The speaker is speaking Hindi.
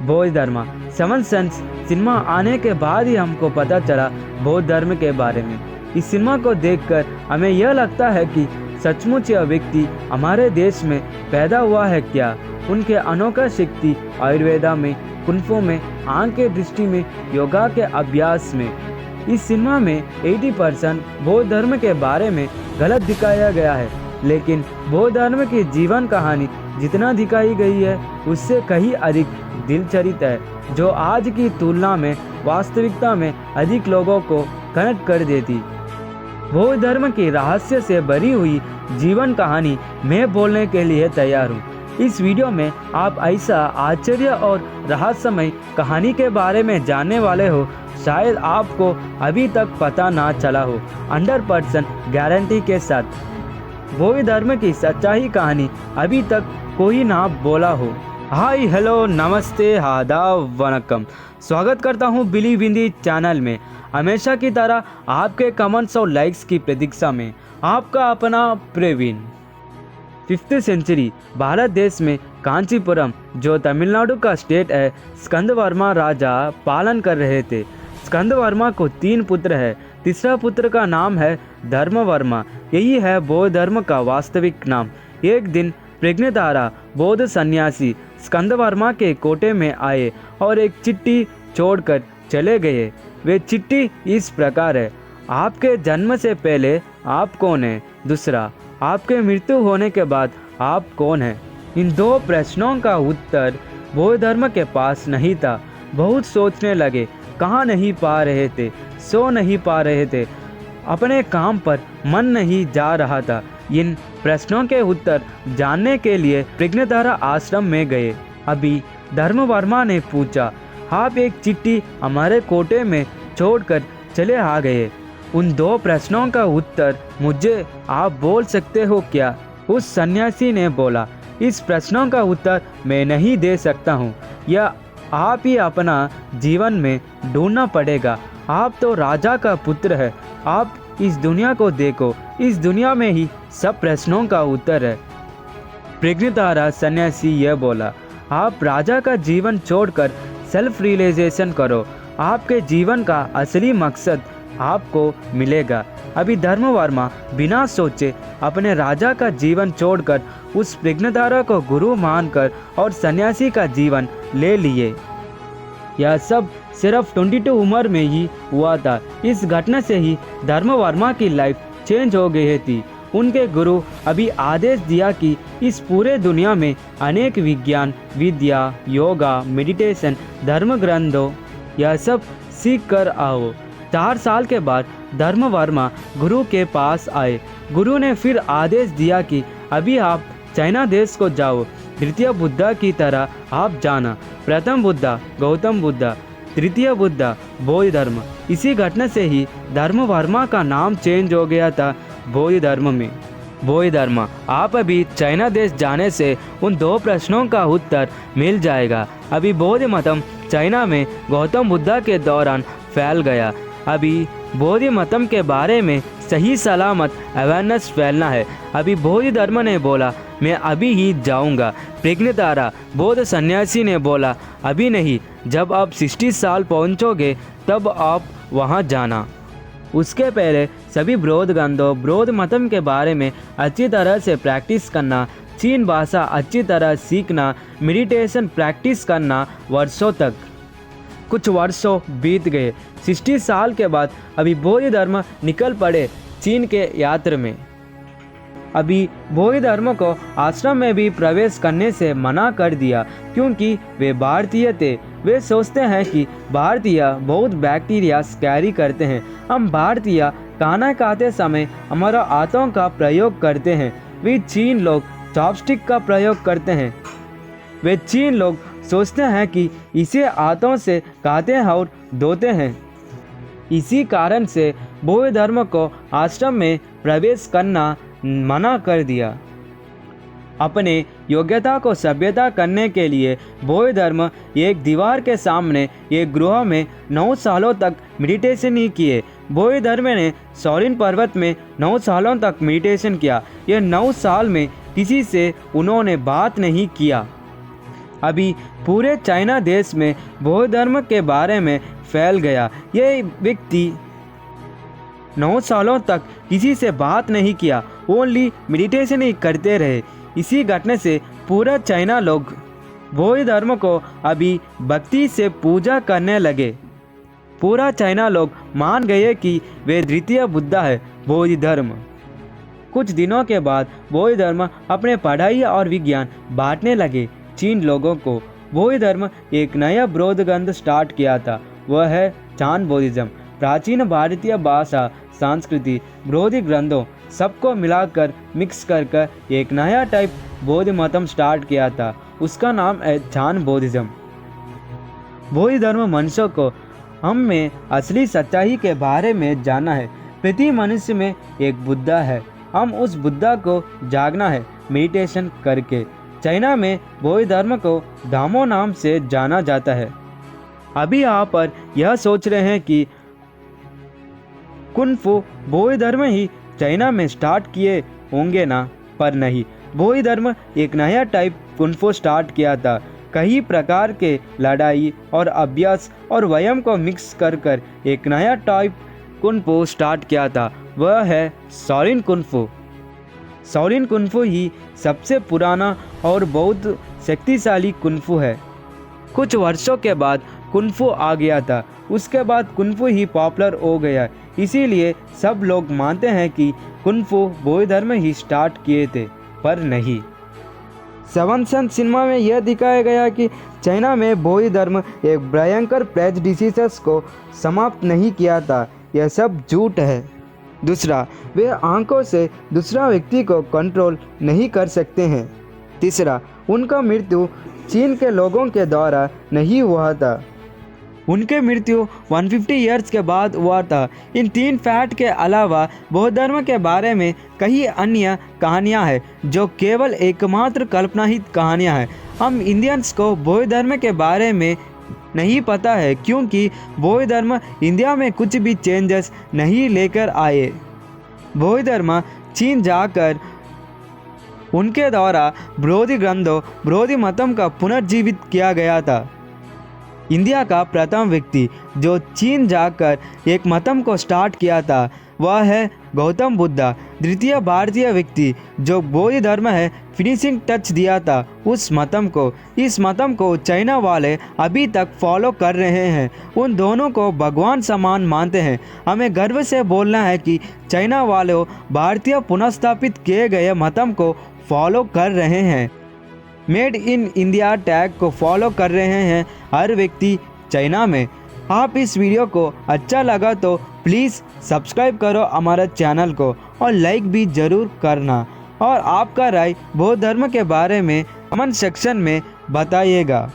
बौद्ध धर्म। सेवन सन्स सिनेमा आने के बाद ही हमको पता चला बौद्ध धर्म के बारे में। इस सिनेमा को देखकर हमें यह लगता है कि सचमुच यह व्यक्ति हमारे देश में पैदा हुआ है क्या। उनके अनोखा शक्ति आयुर्वेदा में, कुंफू में, आंख के दृष्टि में, योगा के अभ्यास में। इस सिनेमा में 80% बौद्ध धर्म के बारे में गलत दिखाया गया है, लेकिन बौद्ध धर्म की जीवन कहानी जितना दिखाई गई है उससे कहीं अधिक दिलचरित है, जो आज की तुलना में वास्तविकता में अधिक लोगों को कनेक्ट कर देती। बौद्ध धर्म की रहस्य से भरी हुई जीवन कहानी मैं बोलने के लिए तैयार हूँ। इस वीडियो में आप ऐसा आश्चर्य और रहस्यमय कहानी के बारे में जानने वाले हो शायद आपको अभी तक पता ना चला हो। 100% गारंटी के साथ बौद्ध धर्म की सच्चाई कहानी अभी तक कोई ना बोला हो। हाय हेलो नमस्ते आदाब वनकम, स्वागत करता हूँ बिलीव इन दी चैनल में। हमेशा की तरह आपके कमेंट्स और लाइक्स की प्रतीक्षा में आपका अपना प्रवीण। 5th सेंचुरी भारत देश में कांचीपुरम, जो तमिलनाडु का स्टेट है, स्कंदवर्मा राजा पालन कर रहे थे। स्कंदवर्मा को 3 पुत्र है। तीसरा पुत्र का नाम है धर्मवर्मा। यही है बौद्ध धर्म का वास्तविक नाम। एक दिन प्रज्ञाधारा बौद्ध सन्यासी स्कंदवर्मा के कोटे में आए और एक चिट्ठी छोड़कर चले गए। वे चिट्ठी इस प्रकार है: आपके जन्म से पहले आप कौन है? दूसरा, आपके मृत्यु होने के बाद आप कौन हैं? इन 2 प्रश्नों का उत्तर बौद्ध धर्म के पास नहीं था। बहुत सोचने लगे, कहाँ नहीं पा रहे थे, सो नहीं पा रहे थे, अपने काम पर मन नहीं जा रहा था। इन प्रश्नों के उत्तर जानने के लिए प्रज्ञाधारा आश्रम में गए। अभी धर्मवर्मा ने पूछा, आप एक चिट्ठी हमारे कोटे में छोड़कर चले आ गए, उन 2 प्रश्नों का उत्तर मुझे आप बोल सकते हो क्या? उस सन्यासी ने बोला, इस प्रश्नों का उत्तर मैं नहीं दे सकता हूँ, यह आप ही अपना जीवन में ढूंढना पड़ेगा। आप तो राजा का पुत्र है, आप इस दुनिया को देखो, इस दुनिया में ही सब प्रश्नों का उत्तर है। प्रज्ञाधारा सन्यासी यह बोला, आप राजा का जीवन छोड़कर सेल्फ रियलाइजेशन करो, आपके जीवन का असली मकसद आपको मिलेगा। अभी धर्मवर्मा बिना सोचे अपने राजा का जीवन छोड़कर उस प्रज्ञाधारा को गुरु मानकर और सन्यासी का जीवन ले लिए। यह सब सिर्फ 22 उम्र में ही हुआ था। इस घटना से ही धर्मवर्मा की लाइफ चेंज हो गई थी। उनके गुरु अभी आदेश दिया कि इस पूरे दुनिया में अनेक विज्ञान, विद्या, योगा, मेडिटेशन, धर्म ग्रंथों यह सब सीख कर आओ। 4 साल के बाद धर्मवर्मा गुरु के पास आए। गुरु ने फिर आदेश दिया कि अभी आप चाइना देश को जाओ, तृतीय बुद्धा की तरह आप जाना। प्रथम बुद्धा गौतम बुद्धा, तृतीय बुद्धा बौद्ध धर्म। इसी घटना से ही धर्मवर्मा का नाम चेंज हो गया था बौद्ध धर्म में। बौद्ध धर्म, आप अभी चाइना देश जाने से उन 2 प्रश्नों का उत्तर मिल जाएगा। अभी बौद्ध मतम चाइना में गौतम बुद्धा के दौरान फैल गया। अभी बौद्ध मतम के बारे में सही सलामत अवेयरनेस फैलना है। अभी बौद्ध धर्म ने बोला, मैं अभी ही जाऊंगा। प्रज्ञाधारा बौद्ध सन्यासी ने बोला, अभी नहीं, जब आप 60 साल पहुंचोगे तब आप वहां जाना। उसके पहले सभी बौद्ध ग्रंथों, बौद्ध मतम के बारे में अच्छी तरह से प्रैक्टिस करना, चीन भाषा अच्छी तरह सीखना, मेडिटेशन प्रैक्टिस करना वर्षों तक। कुछ वर्षों बीत गए। 60 साल के बाद अभी बौद्ध धर्म निकल पड़े चीन के यात्रा में। अभी बौद्ध धर्म को आश्रम में भी प्रवेश करने से मना कर दिया, क्योंकि वे भारतीय थे। वे सोचते हैं कि भारतीय बहुत बैक्टीरिया कैरी करते हैं। हम भारतीय खाना खाते समय हमारा हाथों का प्रयोग करते हैं, वे चीन लोग चॉपस्टिक का प्रयोग करते हैं। वे चीन लोग सोचते हैं कि इसे हाथों से खाते हैं और धोते हैं। इसी कारण से बौद्ध धर्म को आश्रम में प्रवेश करना मना कर दिया। अपने योग्यता को सभ्यता करने के लिए बौद्ध धर्म एक दीवार के सामने एक गृह में 9 सालों तक मेडिटेशन ही किए। बौद्ध धर्म ने शौलिन पर्वत में 9 सालों तक मेडिटेशन किया। यह 9 साल में किसी से उन्होंने बात नहीं किया। अभी पूरे चाइना देश में बौद्ध धर्म के बारे में फैल गया। ये व्यक्ति 9 सालों तक किसी से बात नहीं किया, ओनली मेडिटेशन ही करते रहे। इसी घटना से पूरा चाइना लोग बौद्ध धर्म को अभी भक्ति से पूजा करने लगे। पूरा चाइना लोग मान गए कि वे द्वितीय बुद्धा है बौद्ध धर्म। कुछ दिनों के बाद बौद्ध धर्म अपने पढ़ाई और विज्ञान बांटने लगे। चीन लोगों को बौद्ध धर्म एक नया बौद्ध ग्रंथ स्टार्ट किया था, वह है चान बौद्धिज्म। प्राचीन भारतीय भाषा, संस्कृति, बौद्ध ग्रंथों सबको मिलाकर मिक्स कर एक नया टाइप बौद्ध मतम स्टार्ट किया था, उसका नाम है चान बौद्धिज्म। बौद्ध धर्म मनुष्य को हम में असली सच्चाई के बारे में जानना है। प्रति मनुष्य में एक बुद्धा है, हम उस बुद्धा को जागना है मेडिटेशन करके। चाइना में बौद्ध धर्म को धामो नाम से जाना जाता है। अभी आप पर यह सोच रहे हैं कि कुंफू बौद्ध धर्म ही चाइना में स्टार्ट किए होंगे ना, पर नहीं, बौद्ध धर्म एक नया टाइप कुंफू स्टार्ट किया था। कई प्रकार के लड़ाई और अभ्यास और व्यायाम को मिक्स कर एक नया टाइप कुंफू स्टार्ट किया था, वह है शाओलिन कुंफू। शाओलिन कुंफू ही सबसे पुराना और बहुत शक्तिशाली कुंफू है। कुछ वर्षों के बाद कुंफू आ गया था, उसके बाद कुंफू ही पॉपुलर हो गया। इसीलिए सब लोग मानते हैं कि कुंफू बौद्ध धर्म ही स्टार्ट किए थे, पर नहीं। सेवन सन सिनेमा में यह दिखाया गया कि चाइना में बौद्ध धर्म एक भयंकर प्रेजुडिसेस को समाप्त नहीं किया था, यह सब झूठ है। दूसरा, वे आंखों से दूसरा व्यक्ति को कंट्रोल नहीं कर सकते हैं। तीसरा, उनका मृत्यु चीन के लोगों के द्वारा नहीं हुआ था, उनके मृत्यु 150 ईयर्स के बाद हुआ था। इन 3 फैक्ट के अलावा बौद्ध धर्म के बारे में कई अन्य कहानियां हैं जो केवल एकमात्र कल्पनाहित कहानियां हैं। हम इंडियंस को बौद्ध धर्म के बारे में नहीं पता है, क्योंकि बौद्ध धर्म इंडिया में कुछ भी चेंजेस नहीं लेकर आए। बौद्ध धर्म चीन जाकर उनके द्वारा बौद्ध ग्रंथों, बौद्ध मतम का पुनर्जीवित किया गया था। इंडिया का प्रथम व्यक्ति जो चीन जाकर एक मतम को स्टार्ट किया था, वह है गौतम बुद्धा। द्वितीय भारतीय व्यक्ति जो बौद्ध धर्म है फिनिशिंग टच दिया था उस मतम को। इस मतम को चाइना वाले अभी तक फॉलो कर रहे हैं, उन दोनों को भगवान समान मानते हैं। हमें गर्व से बोलना है कि चाइना वाले भारतीय पुनर्स्थापित किए गए मतम को फॉलो कर रहे हैं। मेड इन इंडिया टैग को फॉलो कर रहे हैं हर व्यक्ति चाइना में। आप इस वीडियो को अच्छा लगा तो प्लीज़ सब्सक्राइब करो हमारा चैनल को और लाइक भी ज़रूर करना, और आपका राय बौद्ध धर्म के बारे में कमेंट सेक्शन में बताइएगा।